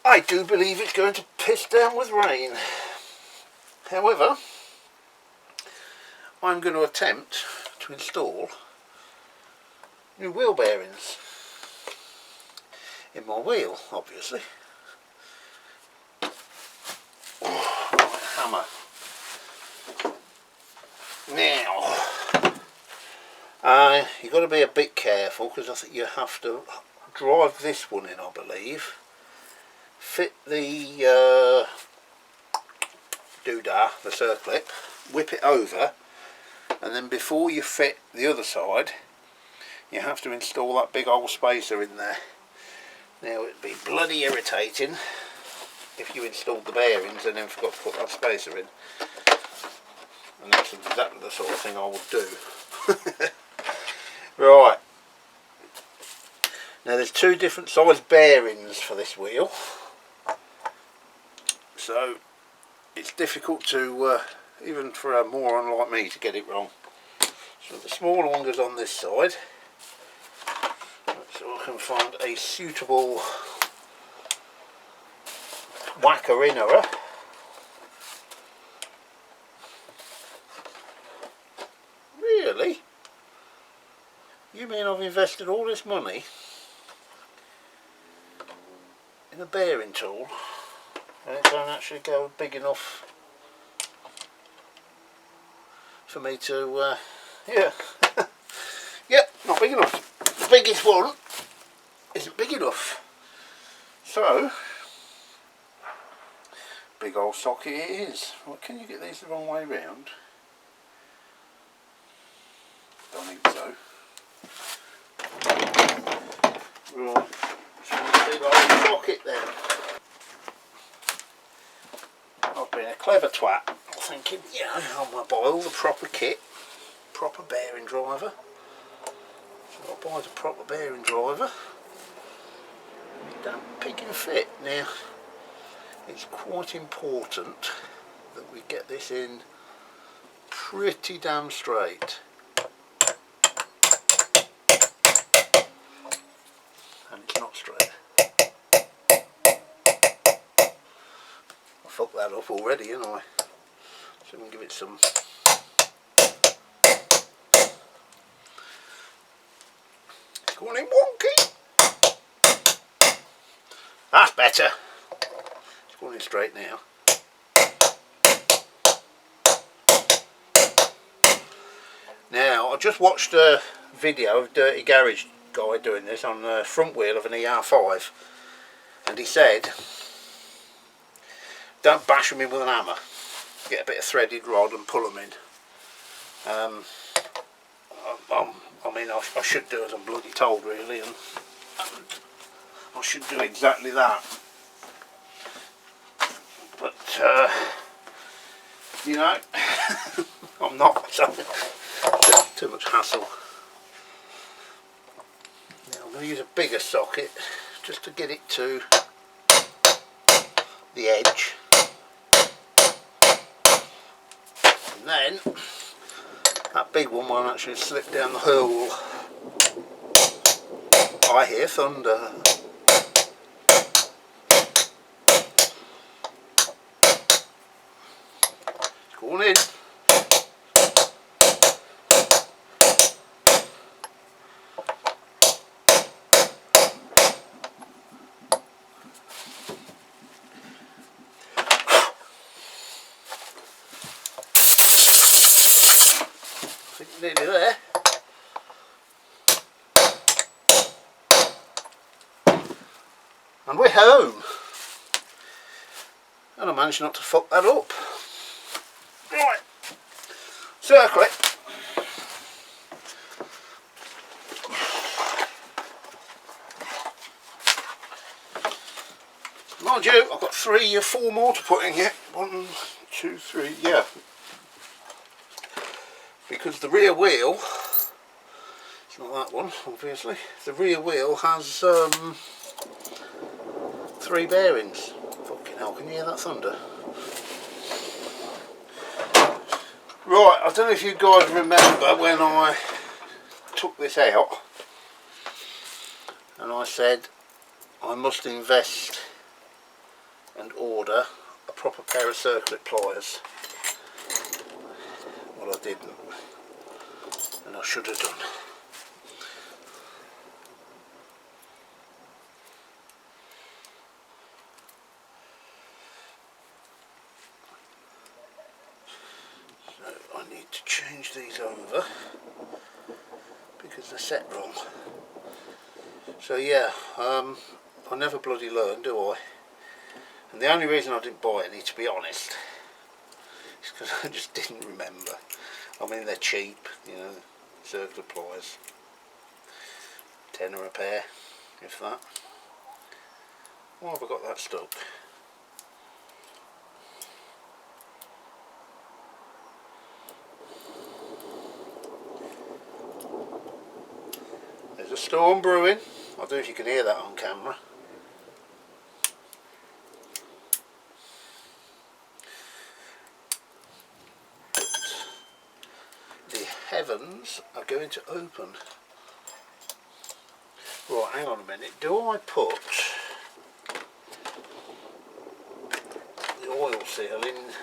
I do believe it's going to piss down with rain. However, I'm going to attempt to install new wheel bearings in my wheel, obviously. Hammer. Now, you've got to be a bit careful because I think you have to drive this one in, I believe. Fit the doodah, the circlip, whip it over, and then before you fit the other side, you have to install that big old spacer in there. Now, it'd be bloody irritating if you installed the bearings and then forgot to put that spacer in. And that's exactly the sort of thing I would do. Right. Now there's two different size bearings for this wheel. So it's difficult to, even for a moron like me, to get it wrong. So the smaller one goes on this side. So I can find a suitable whacker inner. Really? You mean I've invested all this money in a bearing tool and it don't actually go big enough for me to, yeah. Yep, not big enough. The biggest one isn't big enough. So, big old socket it is. Well, can you get these the wrong way round? Don't think so. Right, so a big old socket then. I've been a clever twat, thinking, yeah, I might buy all the proper kit, proper bearing driver. So I'll buy the proper bearing driver. Damn pig and fit. Now, it's quite important that we get this in pretty damn straight. And it's not straight. I fucked that up already, haven't I? So I'm going to give it some. It's going in wonky. That's better. It's going in straight now. Now, I just watched a video of Dirty Garage guy doing this on the front wheel of an ER5, and he said, don't bash them in with an hammer. Get a bit of threaded rod and pull them in. I mean, I should do as I'm bloody told, really, and I should do exactly that. But you know, I'm not. So too much hassle. Now I'm going to use a bigger socket just to get it to the edge, and then that big one won't actually slip down the hole. I hear thunder. It's going in. Nearly there. And we're home. And I managed not to fuck that up. Right. Circlip. Mind you, I've got 3 or 4 more to put in here. 1, 2, 3, yeah. Because the rear wheel, it's not that one obviously, the rear wheel has 3 bearings. Fucking hell, can you hear that thunder? Right, I don't know if you guys remember when I took this out and I said I must invest and order a proper pair of Circlip pliers. Well, I didn't, and I should have done. I need to change these over because they're set wrong. So yeah, I never bloody learn, do I? And the only reason I didn't buy any, to be honest, is because I just didn't remember. I mean, they're cheap, you know, circular pliers, £10 a pair, if that. Why have I got that stuck? There's a storm brewing. I don't know if you can hear that on camera. The heavens are going to open. Right, hang on a minute. Do I put the oil seal in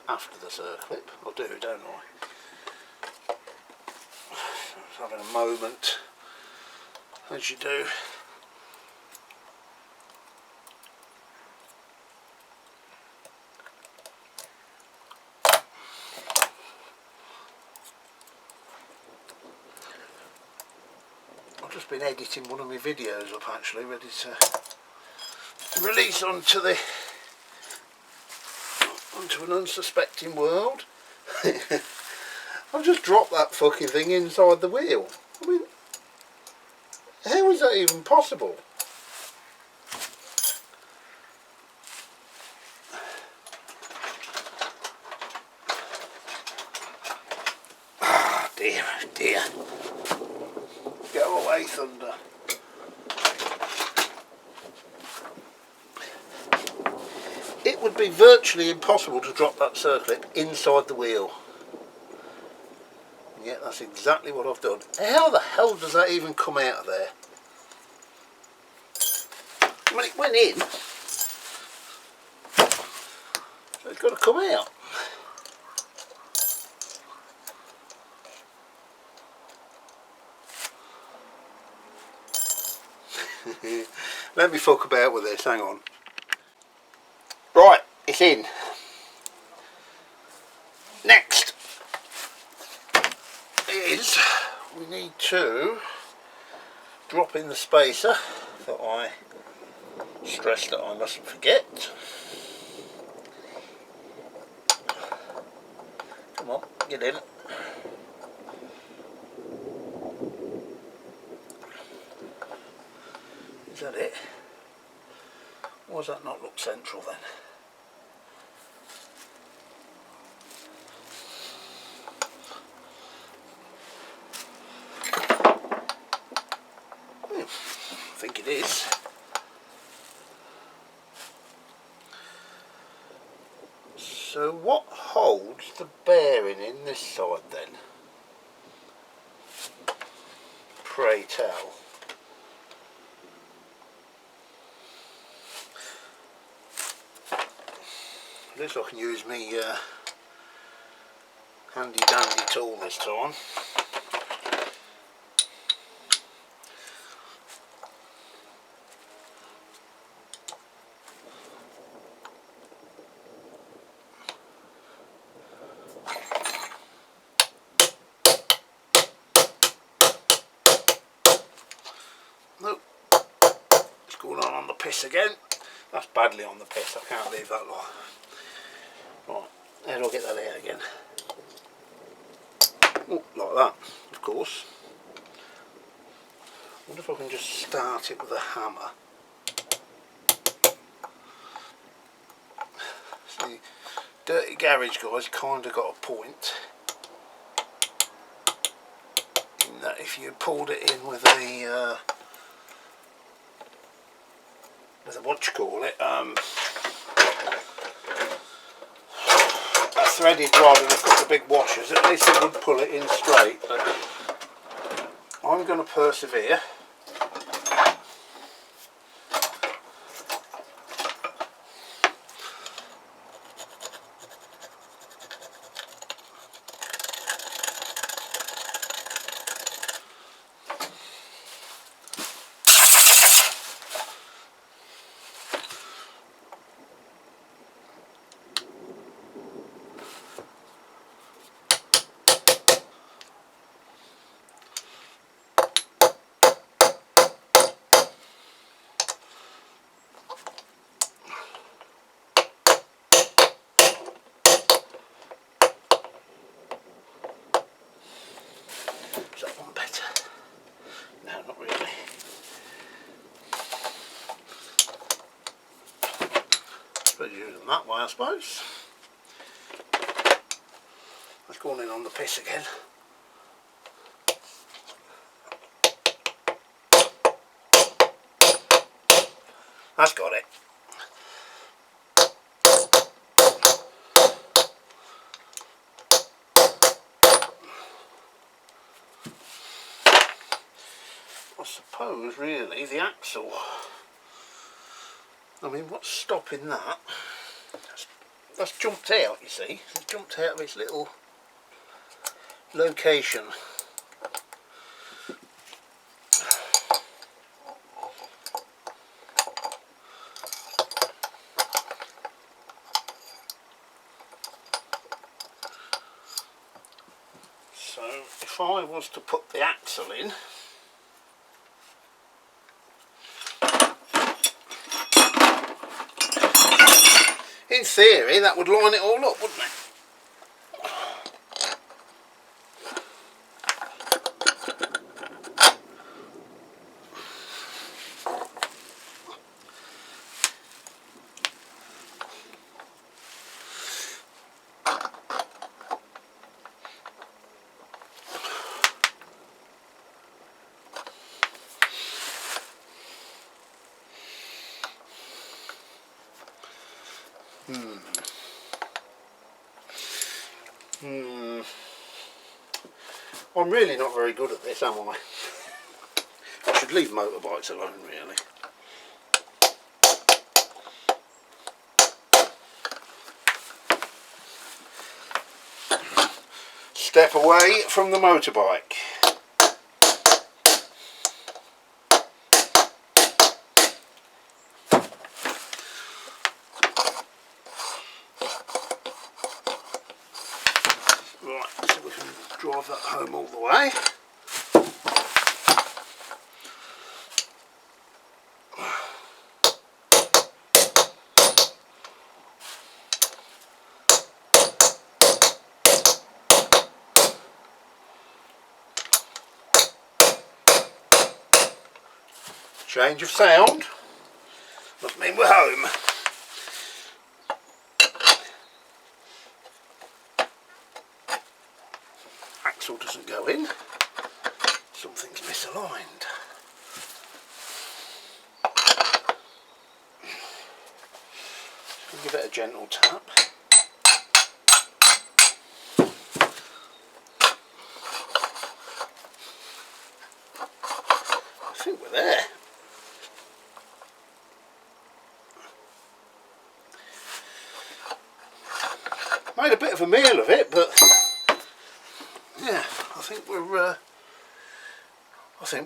after the Circlip? I do, don't I? Just having a moment, as you do. I've just been editing one of my videos up, actually, ready to release onto an unsuspecting world. I've just dropped that fucking thing inside the wheel. I mean, how is that even possible? Ah, dear, oh dear. Go away, thunder. It would be virtually impossible to drop that Circlip inside the wheel. And yet that's exactly what I've done. How the hell does that even come out of there? I mean, it went in, so it's got to come out. Let me fuck about with this, hang on. Right, it's in. Next is we need to drop in the spacer that I stressed that I mustn't forget. Come on, get in. Is that it? Why does that not look central then? I think it is. So what holds the bearing in this side then? Pray tell. At least I can use me handy dandy tool this time. Nope, it's going on the piss again. That's badly on the piss, I can't leave that long. Right, how do I get that out again? Oh, like that, of course. I wonder if I can just start it with a hammer. See, Dirty Garage Guy's kind of got a point. In that if you pulled it in with a a threaded rod and a couple of big washers, at least it would pull it in straight. But I'm going to persevere. that way, I suppose. Let's go on in on the piss again. That's got it. I suppose really the axle, I mean, what's stopping that? That's jumped out, you see. It's jumped out of its little location. So if I was to put the axle in theory that would line it all up, wouldn't it? I'm really not very good at this, am I? I should leave motorbikes alone, really. Step away from the motorbike. Right, so we can drive that home all the way. Change of sound. Must mean we're home. Axle doesn't go in. Something's misaligned. Give it a gentle tap. I think we're there. Made a bit of a meal of it, but yeah, I think we've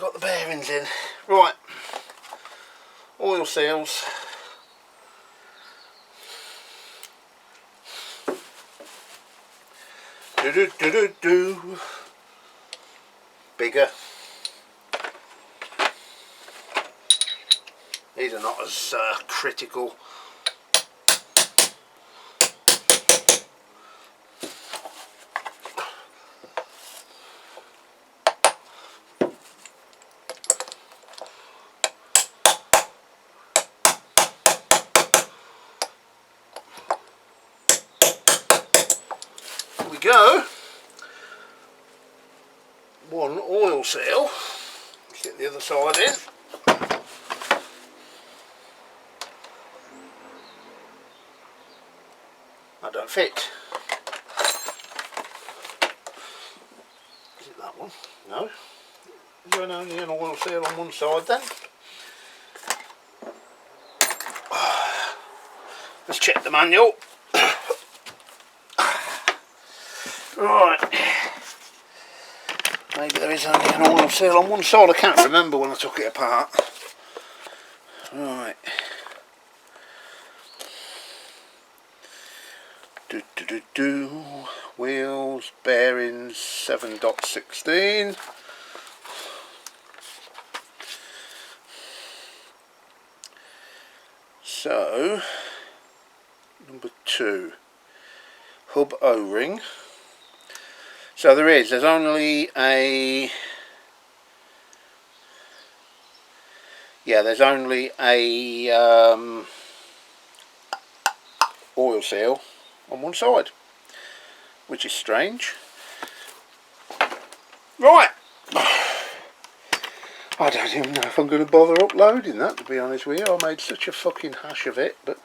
got the bearings in. Right, oil seals. Do. Bigger. These are not as critical. Here we go. One oil seal. Let's get the other side in. That don't fit. Is it that one? No. Is there only an oil seal on one side then? Let's check the manual. Right. Maybe there is only an oil seal on one side. I can't remember when I took it apart. Right. Wheels, bearings, 7.16. So, number 2, hub O-ring. So there's only a, yeah, there's only a oil seal on one side, which is strange. Right, I don't even know if I'm going to bother uploading that, to be honest with you. I made such a fucking hash of it, but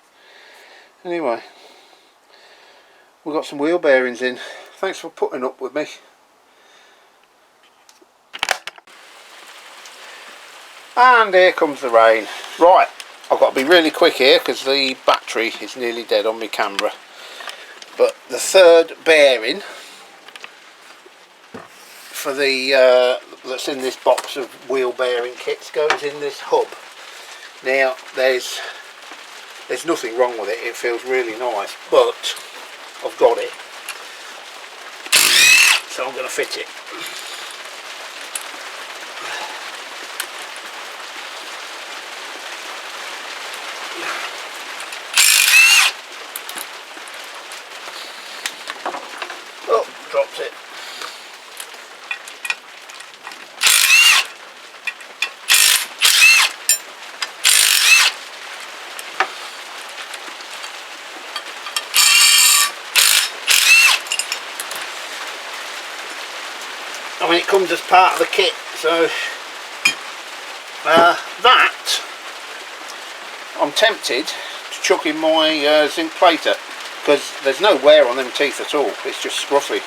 anyway, we've got some wheel bearings in. Thanks for putting up with me. And here comes the rain. Right, I've got to be really quick here because the battery is nearly dead on my camera. But the third bearing for the that's in this box of wheel bearing kits goes in this hub. Now there's nothing wrong with it. It feels really nice, but I've got it, so I'm going to fit it. Oh, dropped it. I mean, it comes as part of the kit, so that I'm tempted to chuck in my zinc plater, because there's no wear on them teeth at all, it's just scruffy.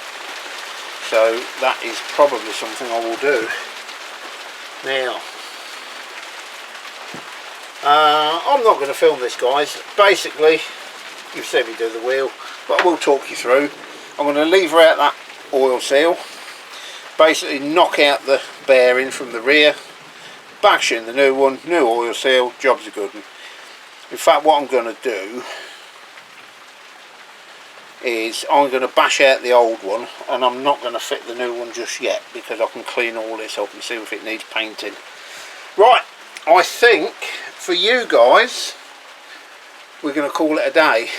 So that is probably something I will do. Now, I'm not going to film this, guys. Basically, you've seen me do the wheel, but I will talk you through. I'm going to lever out that oil seal, basically knock out the bearing from the rear, bash in the new one, new oil seal, job's a good one. In fact, what I'm going to do is I'm going to bash out the old one, and I'm not going to fit the new one just yet because I can clean all this up and see if it needs painting. Right, I think for you guys we're going to call it a day.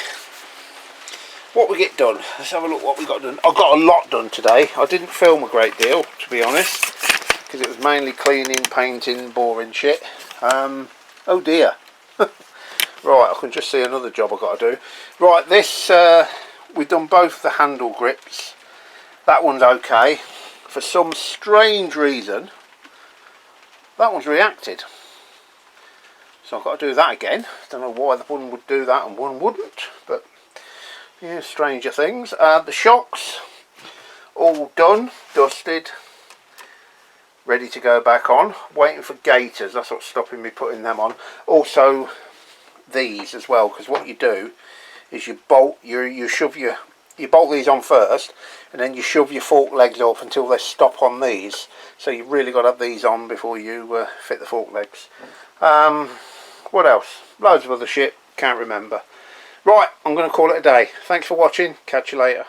What we get done, let's have a look what we got done. I got a lot done today. I didn't film a great deal, to be honest, because it was mainly cleaning, painting, boring shit. Oh dear. Right, I can just see another job I've got to do. Right, this we've done both the handle grips. That one's okay. For some strange reason that one's reacted, so I've got to do that again. Don't know why the one would do that and one wouldn't, but yeah, stranger things. The shocks all done, dusted, ready to go back on. Waiting for gaiters, that's what's stopping me putting them on. Also these as well, because what you do is you bolt, you bolt these on first, and then you shove your fork legs up until they stop on these. So you've really got to have these on before you fit the fork legs. What else? Loads of other shit, can't remember. Right, I'm going to call it a day. Thanks for watching, catch you later.